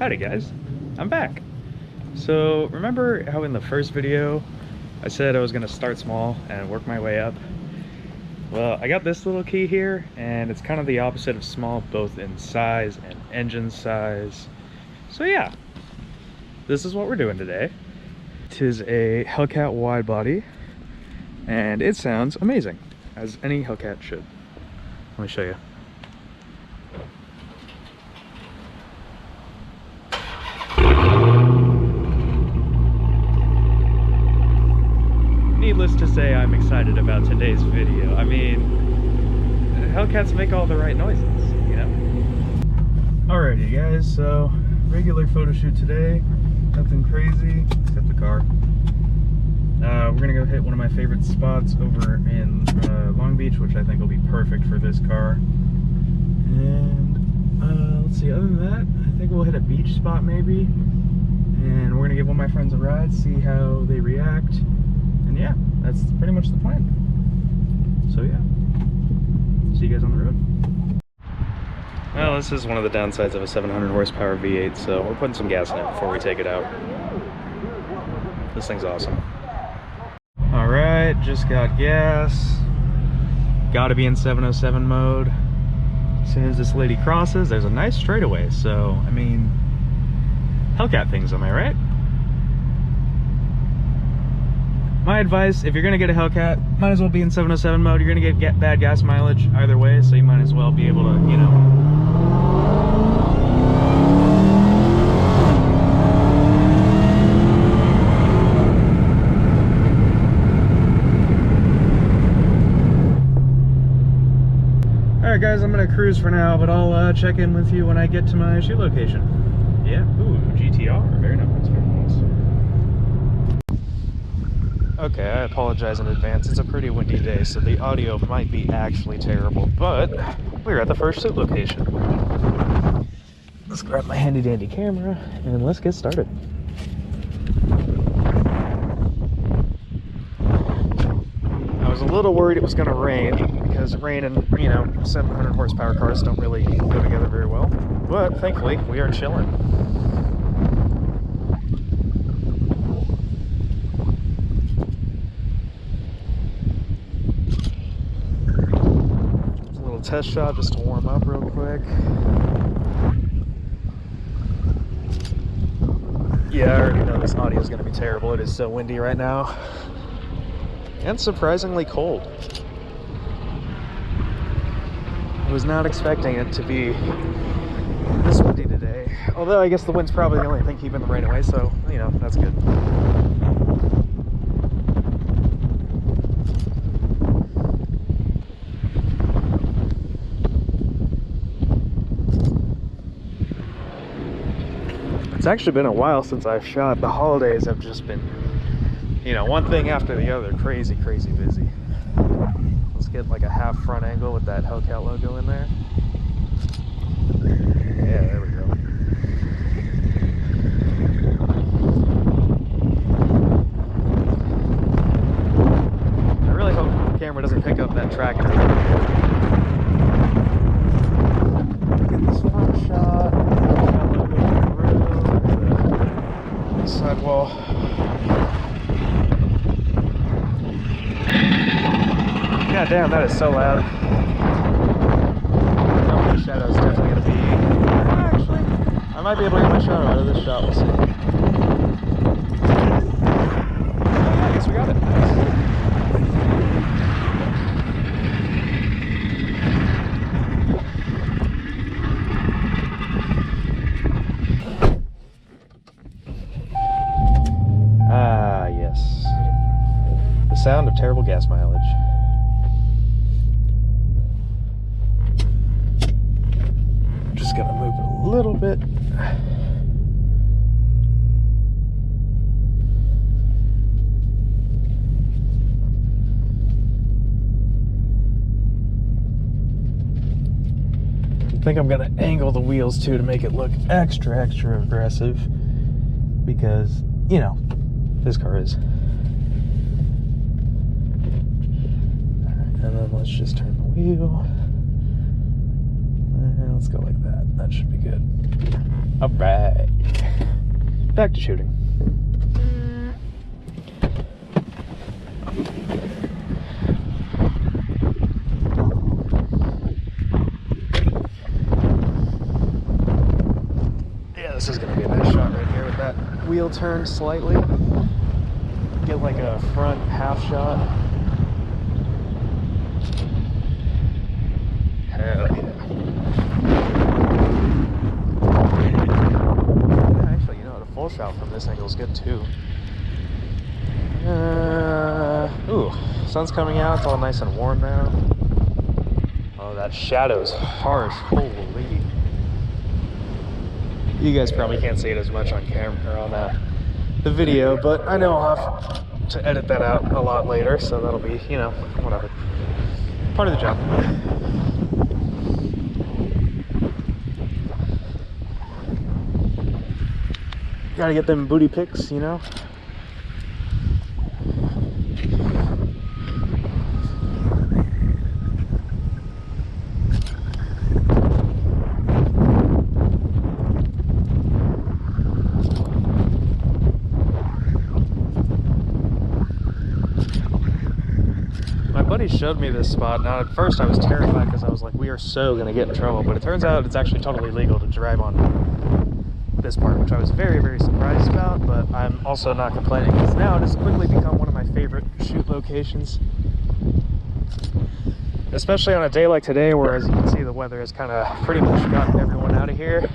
Howdy guys, I'm back. So remember how in the first video I said I was gonna start small and work my way up? Well, I got this little key here and it's kind of the opposite of small, both in size and engine size. So yeah, this is what we're doing today. It is a Hellcat wide body and it sounds amazing, as any Hellcat should. Let me show you. Needless to say, I'm excited about today's video. I mean, Hellcats make all the right noises, you know? Alrighty guys, so regular photo shoot today. Nothing crazy, except the car. We're gonna go hit one of my favorite spots over in Long Beach, which I think will be perfect for this car. And let's see, other than that, I think we'll hit a beach spot maybe. And we're gonna give one of my friends a ride, see how they react. And yeah, that's pretty much the plan. So yeah, see you guys on the road. Well, this is one of the downsides of a 700 horsepower V8, so we're putting some gas in it before we take it out. This thing's awesome. All right, just got gas. Gotta be in 707 mode. As soon as this lady crosses, there's a nice straightaway, so, I mean, Hellcat things, am I right? My advice, if you're gonna get a Hellcat, might as well be in 707 mode. You're gonna get bad gas mileage either way, so you might as well be able to, you know. Alright guys, I'm gonna cruise for now, but I'll check in with you when I get to my shoot location. Yeah, ooh, GTR, very nice, very nice. Okay, I apologize in advance. It's a pretty windy day, so the audio might be actually terrible, but we're at the first shoot location. Let's grab my handy dandy camera and let's get started. I was a little worried it was going to rain, because rain and, you know, 700 horsepower cars don't really go together very well, but thankfully we are chilling. Test shot just to warm up real quick. Yeah, I already know this audio is going to be terrible. It is so windy right now and surprisingly cold. I was not expecting it to be this windy today, although I guess the wind's probably the only thing keeping the rain away, so you know, that's good. It's actually been a while since I've shot. The holidays have just been, you know, one thing after the other, crazy busy. Let's get like a half front angle with that Hellcat logo in there. Yeah, there we go. I really hope the camera doesn't pick up that tractor. Get this front shot. Sidewall. God damn, that is so loud. Oh, the shadow is definitely going to be... Actually, I might be able to get my shadow out of this shot, we'll see. I guess we got it. Nice. Ah, yes. The sound of terrible gas mileage. Just gonna move it a little bit. I think I'm gonna angle the wheels too to make it look extra aggressive, because, you know, this car is. Alright, and then let's just turn the wheel. And let's go like that. That should be good. Alright. Back to shooting. Yeah, this is gonna be a nice shot right here with that wheel turned slightly. Get like a front half shot. Hell yeah. Actually, you know, the full shot from this angle is good too. Ooh, sun's coming out, it's all nice and warm now. Oh, that shadow's harsh, holy. You guys probably can't see it as much on camera or on the video, but I know I'll have to edit that out a lot later, so that'll be, you know, whatever. Part of the job. Gotta get them booty pics, you know? My buddy showed me this spot. Now at first I was terrified because I was like, we are so gonna get in trouble, but it turns out it's actually totally legal to drive on this part, which I was very, very surprised about, but I'm also not complaining because now it has quickly become one of my favorite shoot locations. Especially on a day like today where, as you can see, the weather has kind of pretty much gotten everyone out of here.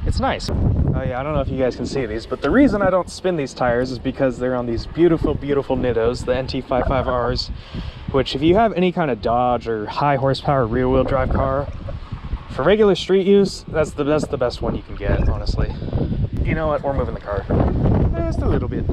It's nice. Oh yeah, I don't know if you guys can see these, but the reason I don't spin these tires is because they're on these beautiful, beautiful Nittos, the NT55Rs, which if you have any kind of Dodge or high horsepower rear wheel drive car, for regular street use, that's the best one you can get, honestly. You know what, we're moving the car. Just a little bit.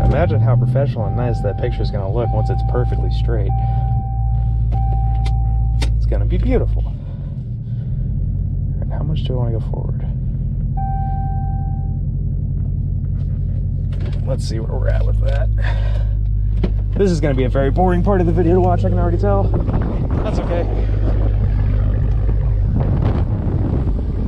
Imagine how professional and nice that picture is going to look once it's perfectly straight. It's going to be beautiful. And how much do I want to go forward? Let's see where we're at with that. This is going to be a very boring part of the video to watch, I can already tell. That's okay.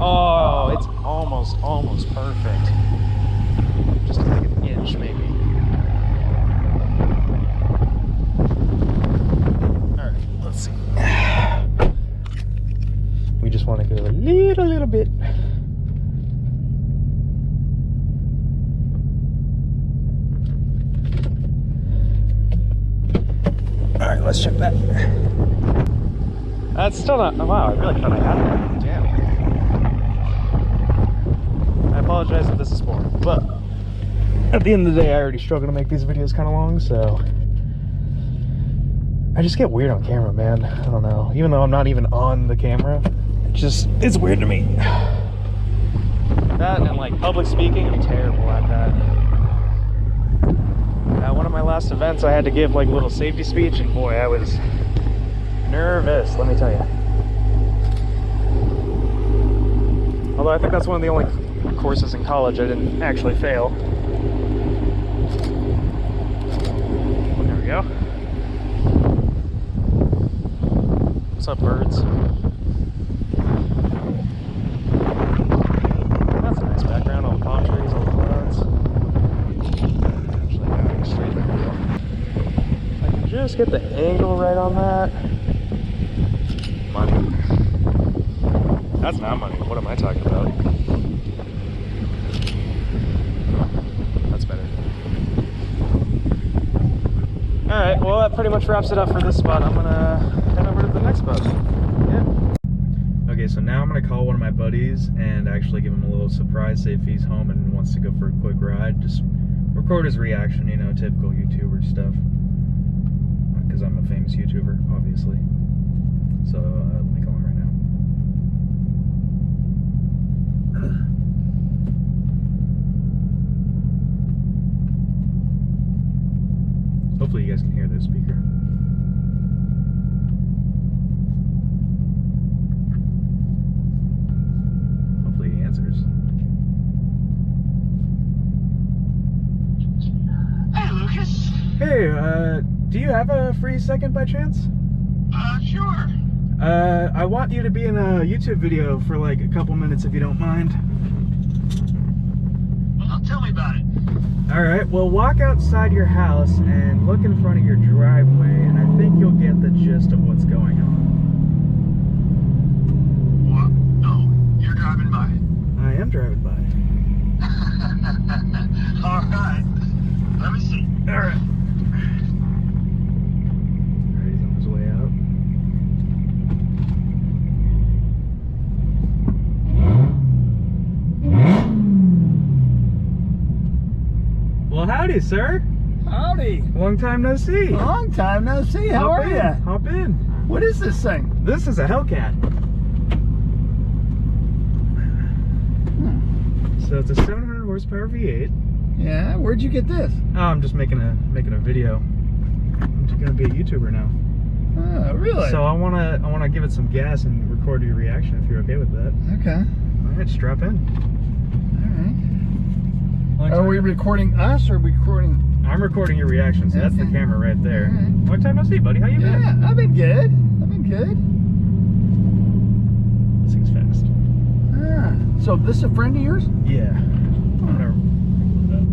Oh, it's almost perfect. Just like an inch, maybe. Alright, let's see. We just want to go a little bit. Alright, let's check that. That's still not... Oh, wow, I really thought I had that. Damn. I apologize if this is boring, but at the end of the day, I already struggle to make these videos kind of long, so... I just get weird on camera, man. I don't know. Even though I'm not even on the camera, it's weird to me. That and, like, public speaking, I'm terrible at that. At one of my last events, I had to give like a little safety speech, and boy, I was nervous, let me tell you. Although I think that's one of the only courses in college I didn't actually fail. There we go. What's up, birds? That's a nice background, all the palm trees, all the clouds. I can just get the angle right on that. Money. That's not money. What am I talking about? That's better. Alright, well that pretty much wraps it up for this spot. I'm gonna head over to the next spot. Yeah. Okay, so now I'm gonna call one of my buddies and actually give him a little surprise, say if he's home and wants to go for a quick ride. Just record his reaction, you know, typical YouTuber stuff. Because I'm a famous YouTuber, obviously. So, let me call him right now. Hopefully you guys can hear this speaker. Hopefully he answers. Hey, Lucas. Hey, do you have a free second by chance? Sure. I want you to be in a YouTube video for like a couple minutes if you don't mind. Well, tell me about it. Alright, well walk outside your house and look in front of your driveway and I think you'll get the gist of what's going on. What? No, you're driving by. I am driving by. Alright. Let me see. Alright. Alright, he's on his way out. Well, howdy, sir. Howdy. Long time no see. Long time no see. How are you? Hop in. What is this thing? This is a Hellcat. So it's a 700 horsepower V8. Yeah. Where'd you get this? Oh, I'm just making a video. I'm just gonna be a YouTuber now. Oh, really? So I wanna give it some gas and record your reaction if you're okay with that. Okay. All right, strap in. All right. Are we recording us or recording? I'm recording your reaction, so that's the Okay. camera right there. All right. Long time no see, buddy. How you been? Yeah, I've been good. I've been good. This thing's fast. Ah. So this is a friend of yours? Yeah. I'm gonna pull it up,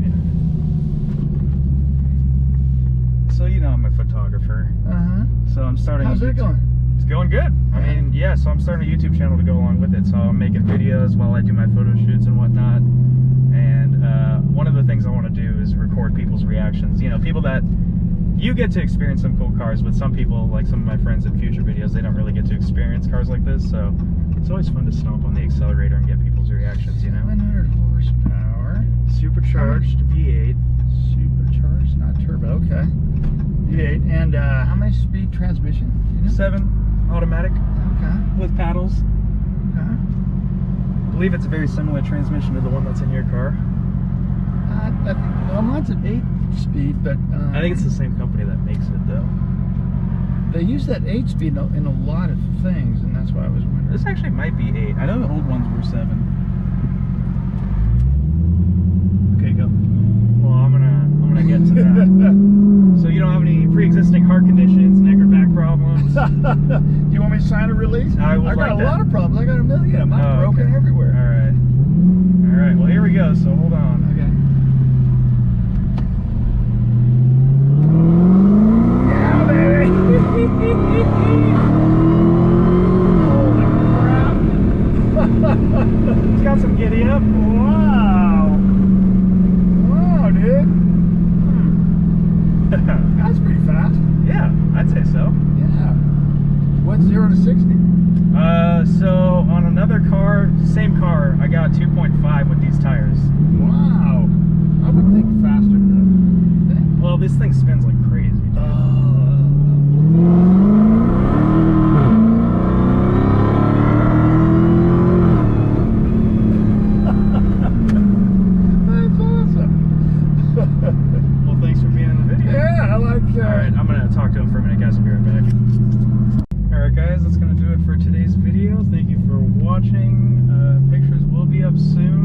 yeah. So you know I'm a photographer. So I'm starting. How's it going? It's going good. I mean, yeah. So I'm starting a YouTube channel to go along with it. So I'm making videos while I do my photo shoots and whatnot. And one of the things I want to do is record people's reactions. You know, people that you get to experience some cool cars, but some people, like some of my friends in future videos, they don't really get to experience cars like this. So it's always fun to stomp on the accelerator and get people's reactions. You know. 700 horsepower. Supercharged V8. Supercharged, not turbo. Okay. V8. And how many speed transmission? Do you know? 7 automatic Okay. with paddles. Okay. I believe it's a very similar transmission to the one that's in your car. I think, well, mine's an 8-speed, but I think it's the same company that makes it though. they use that 8-speed in a lot of things, and that's why I was wondering. This actually might be 8. I know the old ones were 7. Okay, go. Well, I'm gonna get to that. So you don't have any pre-existing heart conditions, neck or back problems? Do you want me to sign a release? I would got like a that. lot of problems. I got a million of them. I'm Oh, broken okay. everywhere. All right. All right. Well, here we go. So hold on. Okay. Yeah, baby. Holy crap. It's got some giddy up. Wow. Wow, dude. That's pretty fast. Yeah, I'd say so. Yeah. What's 0 to 60? So on another car, same car, I got 2.5 with these tires. Wow. I would think faster than that. Well, this thing spins like crazy. Dude. That's awesome. Well, thanks for being in the video. Yeah, I like All right, I'm gonna talk to him for a minute, guys. I'll be right back. All right, guys, that's gonna do it for today's video. Thank you for watching. Pictures will be up soon.